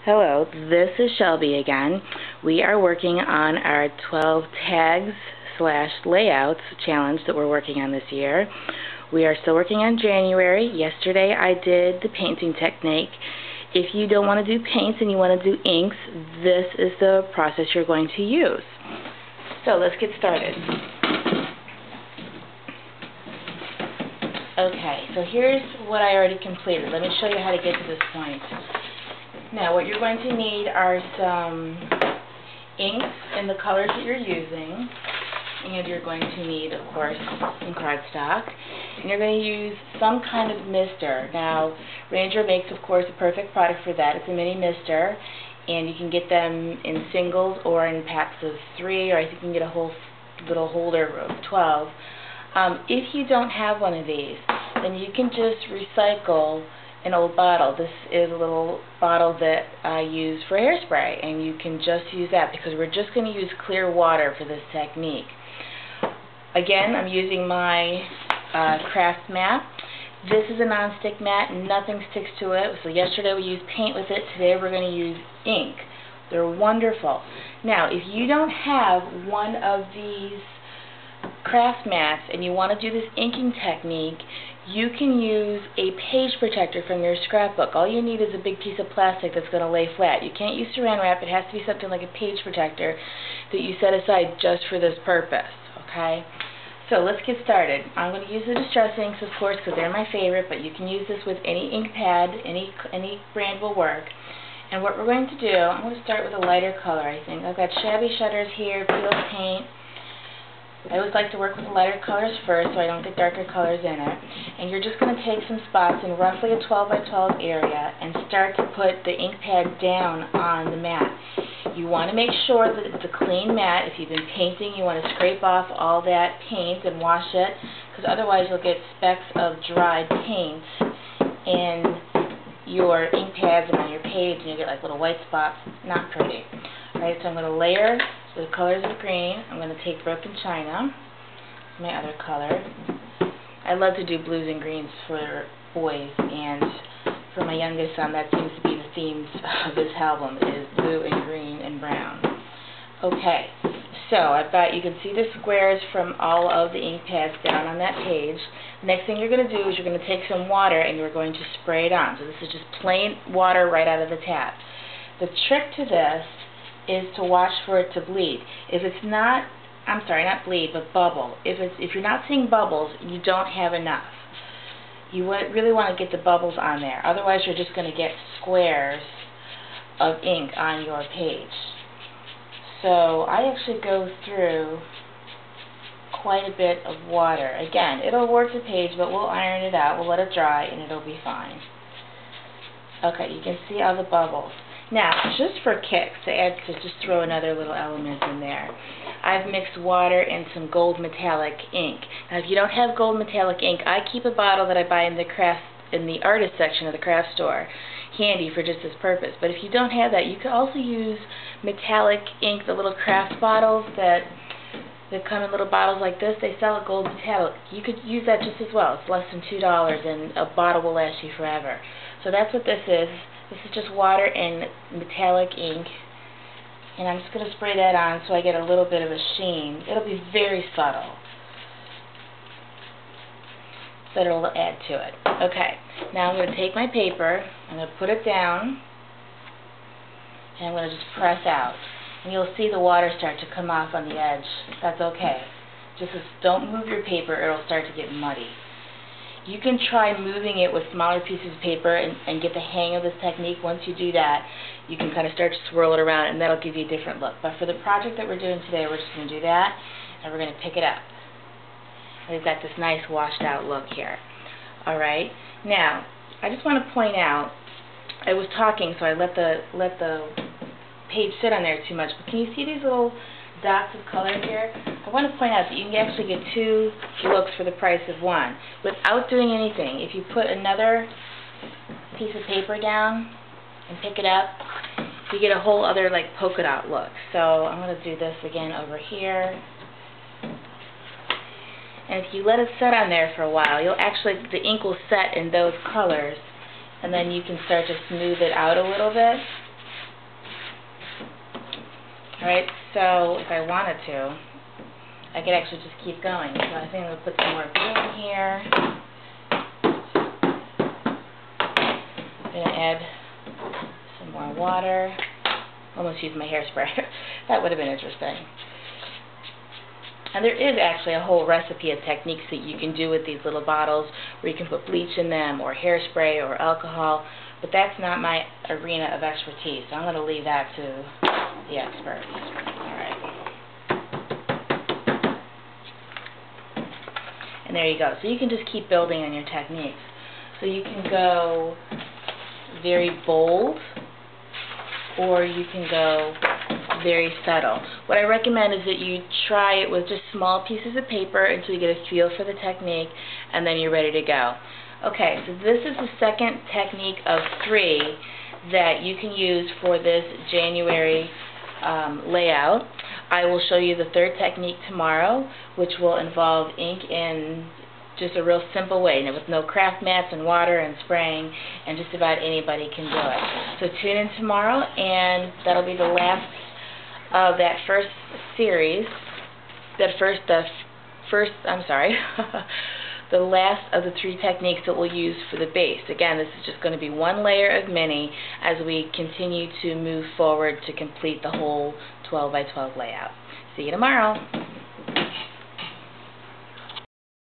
Hello, this is Shelby again. We are working on our 12 tags / layouts challenge that we're working on this year. We are still working on January. Yesterday I did the painting technique. If you don't want to do paints and you want to do inks, this is the process you're going to use. So let's get started. Okay, so here's what I already completed. Let me show you how to get to this point. Now, what you're going to need are some inks in the colors that you're using, and you're going to need, of course, some cardstock, and you're going to use some kind of mister. Now, Ranger makes, of course, a perfect product for that. It's a mini mister, and you can get them in singles or in packs of 3, or I think you can get a whole little holder of 12. If you don't have one of these, then you can just recycle an old bottle. This is a little bottle that I use for hairspray, and you can just use that because we're just going to use clear water for this technique. Again, I'm using my craft mat. This is a non-stick mat. Nothing sticks to it. So yesterday we used paint with it. Today we're going to use ink. They're wonderful. Now, if you don't have one of these craft mats and you want to do this inking technique, you can use a page protector from your scrapbook. All you need is a big piece of plastic that's going to lay flat. You can't use saran wrap. It has to be something like a page protector that you set aside just for this purpose. Okay? So let's get started. I'm going to use the Distress inks, of course, because they're my favorite, but you can use this with any ink pad. Any brand will work. And what we're going to do, I'm going to start with a lighter color, I think. I've got Shabby Shutters here, Peel Paint. I always like to work with the lighter colors first so I don't get darker colors in it. And you're just going to take some spots in roughly a 12 by 12 area and start to put the ink pad down on the mat. You want to make sure that it's a clean mat. If you've been painting, you want to scrape off all that paint and wash it, because otherwise you'll get specks of dried paint in your ink pads and on your page, and you get like little white spots. Not pretty. Alright, so I'm going to layer the colors of green. I'm going to take Broken China, my other color. I love to do blues and greens for boys, and for my youngest son, that seems to be the themes of this album, is blue and green and brown. Okay, so I've got, you can see the squares from all of the ink pads down on that page. The next thing you're going to do is you're going to take some water and you're going to spray it on. So this is just plain water right out of the tap. The trick to this is to watch for it to bleed. If it's not, I'm sorry, not bleed, but bubble. If you're not seeing bubbles, you don't have enough. You really want to get the bubbles on there. Otherwise, you're just going to get squares of ink on your page. So I actually go through quite a bit of water. Again, it'll work the page, but we'll iron it out. We'll let it dry, and it'll be fine. Okay, you can see all the bubbles. Now, just for kicks, to just throw another little element in there, I've mixed water and some gold metallic ink. Now, if you don't have gold metallic ink, I keep a bottle that I buy in the artist section of the craft store, handy for just this purpose. But if you don't have that, you can also use metallic ink, the little craft bottles that come in little bottles like this. They sell a gold metallic. You could use that just as well. It's less than $2, and a bottle will last you forever. So that's what this is. This is just water and metallic ink, and I'm just going to spray that on so I get a little bit of a sheen. It'll be very subtle, but it'll add to it. Okay, now I'm going to take my paper, I'm going to put it down, and I'm going to just press out. And you'll see the water start to come off on the edge. That's okay. Don't move your paper, it'll start to get muddy. You can try moving it with smaller pieces of paper and get the hang of this technique. Once you do that, you can kind of start to swirl it around, and that'll give you a different look. But for the project that we're doing today, we're just going to do that, and we're going to pick it up. And we've got this nice washed out look here. Alright, now, I just want to point out, I was talking, so I let the page sit on there too much, but can you see these little dots of color here? I want to point out that you can actually get 2 looks for the price of 1 without doing anything. If you put another piece of paper down and pick it up, you get a whole other like polka dot look. So I'm going to do this again over here. And if you let it set on there for a while, the ink will set in those colors, and then you can start to smooth it out a little bit. Alright, so if I wanted to, I could actually just keep going. So I think I'm going to put some more glue in here. I'm going to add some more water. Almost used my hairspray. That would have been interesting. And there is actually a whole recipe of techniques that you can do with these little bottles where you can put bleach in them or hairspray or alcohol, but that's not my arena of expertise. So I'm going to leave that to the experts. Alright. And there you go. So you can just keep building on your techniques. So you can go very bold, or you can go very subtle. What I recommend is that you try it with just small pieces of paper until you get a feel for the technique, and then you're ready to go. Okay, so this is the second technique of 3 that you can use for this January layout. I will show you the third technique tomorrow, which will involve ink in just a real simple way, with no craft mats and water and spraying, and just about anybody can do it. So tune in tomorrow, and that'll be the last of that first series, the last of the 3 techniques that we'll use for the base. Again, this is just going to be one layer of mini as we continue to move forward to complete the whole 12 by 12 layout. See you tomorrow.